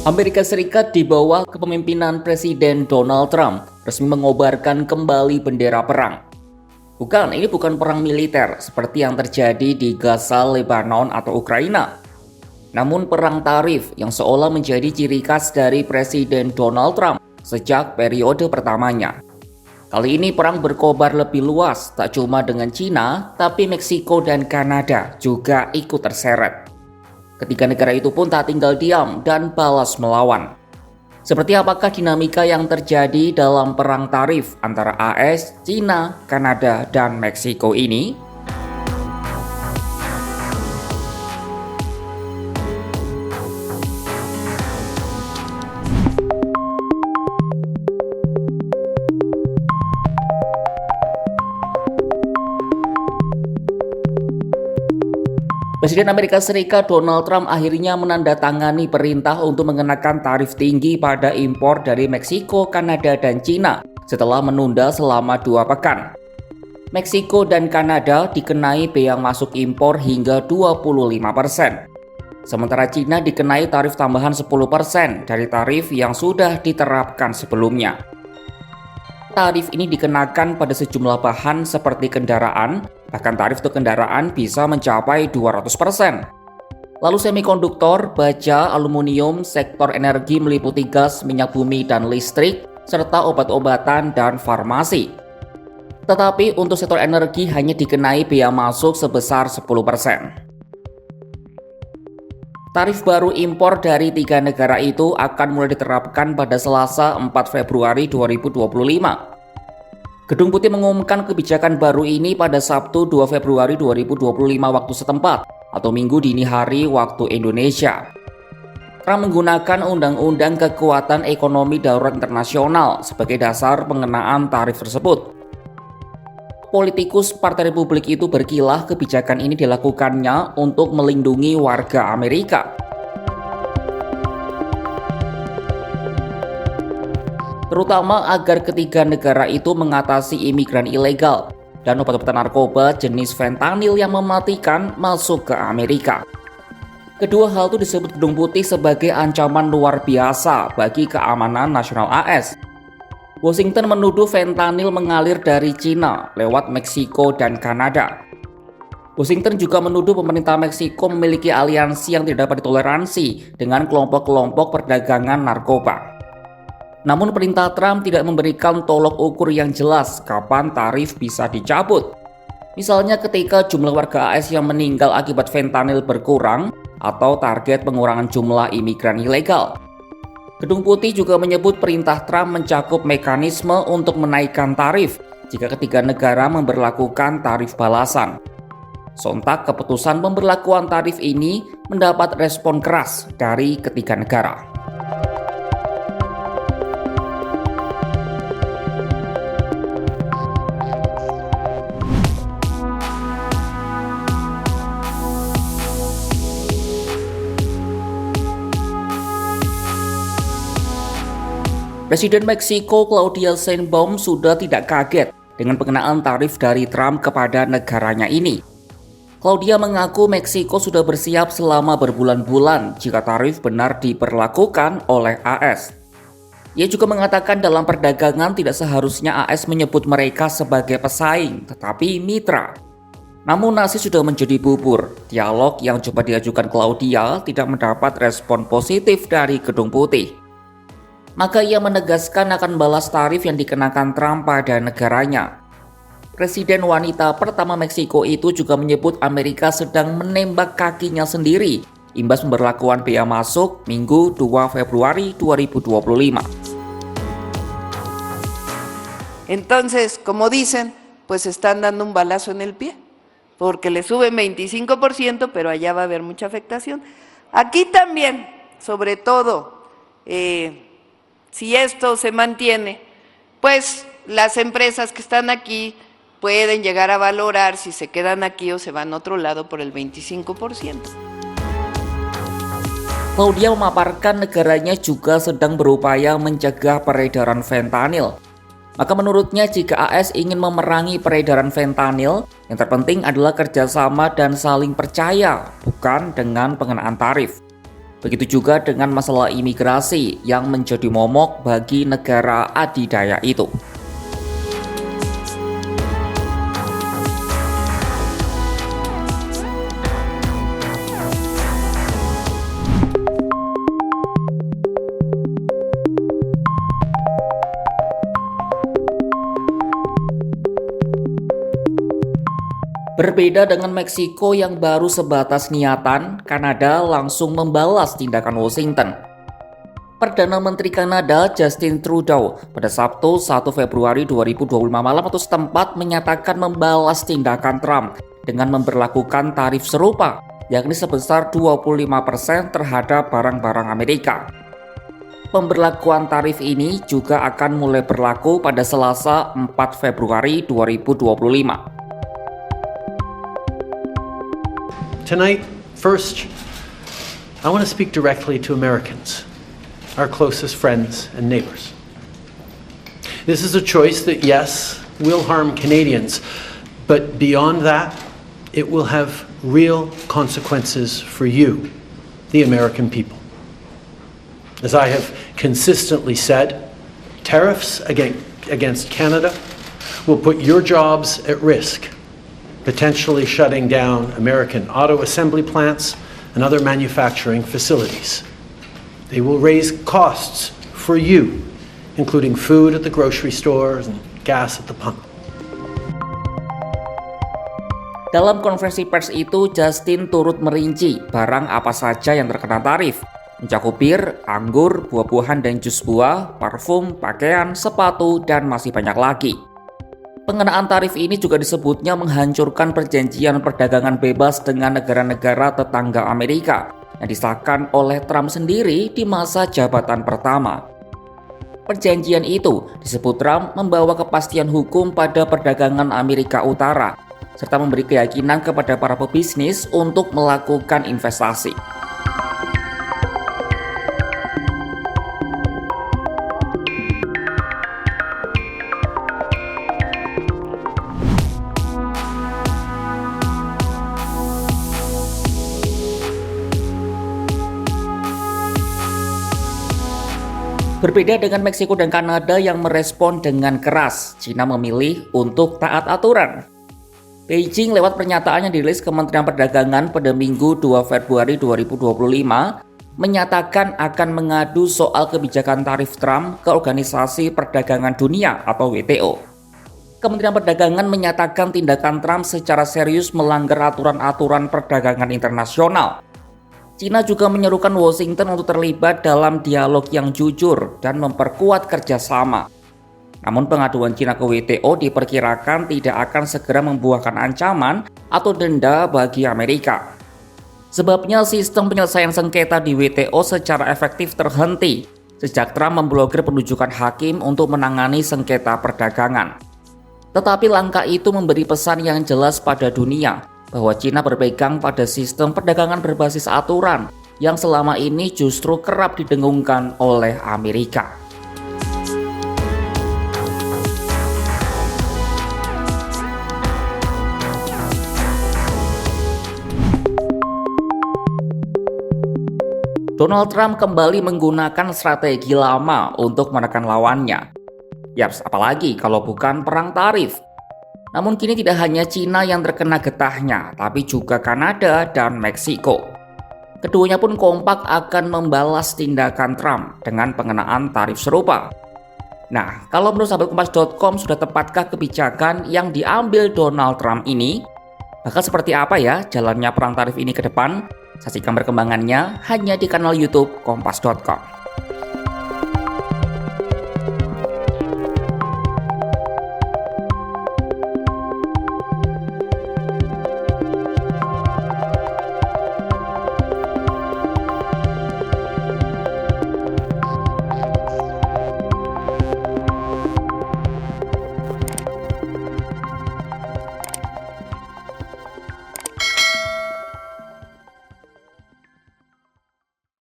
Amerika Serikat di bawah kepemimpinan Presiden Donald Trump resmi mengobarkan kembali bendera perang. Ini bukan perang militer seperti yang terjadi di Gaza, Lebanon, atau Ukraina. Namun perang tarif yang seolah menjadi ciri khas dari Presiden Donald Trump sejak periode pertamanya. Kali ini perang berkobar lebih luas, tak cuma dengan Cina, tapi Meksiko dan Kanada juga ikut terseret. Ketiga negara itu pun tak tinggal diam dan balas melawan. Seperti apakah dinamika yang terjadi dalam perang tarif antara AS, Cina, Kanada, dan Meksiko ini? Presiden Amerika Serikat Donald Trump akhirnya menandatangani perintah untuk mengenakan tarif tinggi pada impor dari Meksiko, Kanada, dan Cina setelah menunda selama 2 pekan. Meksiko dan Kanada dikenai bea masuk impor hingga 25%. Sementara Cina dikenai tarif tambahan 10% dari tarif yang sudah diterapkan sebelumnya. Tarif ini dikenakan pada sejumlah bahan seperti kendaraan, bahkan tarif untuk kendaraan bisa mencapai 200%. Lalu semikonduktor, baja, aluminium, sektor energi meliputi gas, minyak bumi, dan listrik, serta obat-obatan dan farmasi. Tetapi untuk sektor energi hanya dikenai bea masuk sebesar 10%. Tarif baru impor dari 3 negara itu akan mulai diterapkan pada Selasa 4 Februari 2025. Gedung Putih mengumumkan kebijakan baru ini pada Sabtu 2 Februari 2025 waktu setempat atau Minggu dini hari waktu Indonesia. Trump menggunakan Undang-Undang Kekuatan Ekonomi Darurat Internasional sebagai dasar pengenaan tarif tersebut. Politikus Partai Republik itu berkilah kebijakan ini dilakukannya untuk melindungi warga Amerika. Terutama agar ketiga negara itu mengatasi imigran ilegal dan obat-obatan narkoba jenis fentanyl yang mematikan masuk ke Amerika. Kedua hal itu disebut Gedung Putih sebagai ancaman luar biasa bagi keamanan nasional AS. Washington menuduh fentanyl mengalir dari Cina lewat Meksiko dan Kanada. Washington juga menuduh pemerintah Meksiko memiliki aliansi yang tidak dapat ditoleransi dengan kelompok-kelompok perdagangan narkoba. Namun perintah Trump tidak memberikan tolok ukur yang jelas kapan tarif bisa dicabut. Misalnya ketika jumlah warga AS yang meninggal akibat fentanyl berkurang atau target pengurangan jumlah imigran ilegal. Gedung Putih juga menyebut perintah Trump mencakup mekanisme untuk menaikkan tarif jika ketiga negara memberlakukan tarif balasan. Sontak keputusan pemberlakuan tarif ini mendapat respon keras dari ketiga negara. Presiden Meksiko Claudia Sheinbaum sudah tidak kaget dengan pengenaan tarif dari Trump kepada negaranya ini. Claudia mengaku Meksiko sudah bersiap selama berbulan-bulan jika tarif benar diberlakukan oleh AS. Ia juga mengatakan dalam perdagangan tidak seharusnya AS menyebut mereka sebagai pesaing, tetapi mitra. Namun nasi sudah menjadi bubur. Dialog yang coba diajukan Claudia tidak mendapat respon positif dari Gedung Putih. Maka ia menegaskan akan balas tarif yang dikenakan Trump pada negaranya. Presiden wanita pertama Meksiko itu juga menyebut Amerika sedang menembak kakinya sendiri imbas pemberlakuan bea masuk Minggu 2 Februari 2025. Entonces, como dicen, pues están dando un balazo en el pie, porque le suben 25%, pero allá va a haber mucha afectación. Aquí también, sobre todo, si esto se mantiene, pues las empresas que están aquí pueden llegar a valorar si se quedan aquí o se van a otro lado por el 25%. Claudia memaparkan negaranya juga sedang berupaya mencegah peredaran fentanyl. Maka menurutnya jika AS ingin memerangi peredaran fentanyl, yang terpenting adalah kerjasama dan saling percaya, bukan dengan pengenaan tarif. Begitu juga dengan masalah imigrasi yang menjadi momok bagi negara adidaya itu. Berbeda dengan Meksiko yang baru sebatas niatan, Kanada langsung membalas tindakan Washington. Perdana Menteri Kanada Justin Trudeau pada Sabtu 1 Februari 2025 malam waktu setempat menyatakan membalas tindakan Trump dengan memberlakukan tarif serupa, yakni sebesar 25% terhadap barang-barang Amerika. Pemberlakuan tarif ini juga akan mulai berlaku pada Selasa 4 Februari 2025. Tonight, first, I want to speak directly to Americans, our closest friends and neighbors. This is a choice that, yes, will harm Canadians, but beyond that, it will have real consequences for you, the American people. As I have consistently said, tariffs against Canada will put your jobs at risk, potentially shutting down American auto assembly plants and other manufacturing facilities. They will raise costs for you, including food at the grocery store and gas at the pump. Dalam konferensi pers itu, Justin turut merinci barang apa saja yang terkena tarif, mencakup bir, anggur, buah-buahan dan jus buah, parfum, pakaian, sepatu, dan masih banyak lagi. Pengenaan tarif ini juga disebutnya menghancurkan perjanjian perdagangan bebas dengan negara-negara tetangga Amerika yang disahkan oleh Trump sendiri di masa jabatan pertama. Perjanjian itu disebut Trump membawa kepastian hukum pada perdagangan Amerika Utara, serta memberi keyakinan kepada para pebisnis untuk melakukan investasi. Berbeda dengan Meksiko dan Kanada yang merespon dengan keras, Cina memilih untuk taat aturan. Beijing lewat pernyataan yang dirilis Kementerian Perdagangan pada Minggu 2 Februari 2025 menyatakan akan mengadu soal kebijakan tarif Trump ke Organisasi Perdagangan Dunia atau WTO. Kementerian Perdagangan menyatakan tindakan Trump secara serius melanggar aturan-aturan perdagangan internasional. Cina juga menyerukan Washington untuk terlibat dalam dialog yang jujur dan memperkuat kerjasama. Namun pengaduan Cina ke WTO diperkirakan tidak akan segera membuahkan ancaman atau denda bagi Amerika. Sebabnya sistem penyelesaian sengketa di WTO secara efektif terhenti sejak Trump memblokir penunjukan hakim untuk menangani sengketa perdagangan. Tetapi langkah itu memberi pesan yang jelas pada dunia bahwa Cina berpegang pada sistem perdagangan berbasis aturan yang selama ini justru kerap didengungkan oleh Amerika. Donald Trump kembali menggunakan strategi lama untuk menekan lawannya. Yaps, apalagi kalau bukan perang tarif. Namun kini tidak hanya Cina yang terkena getahnya, tapi juga Kanada dan Meksiko. Keduanya pun kompak akan membalas tindakan Trump dengan pengenaan tarif serupa. Nah, kalau menurut sahabat Kompas.com sudah tepatkah kebijakan yang diambil Donald Trump ini? Bakal seperti apa ya jalannya perang tarif ini ke depan? Saksikan perkembangannya hanya di kanal YouTube Kompas.com.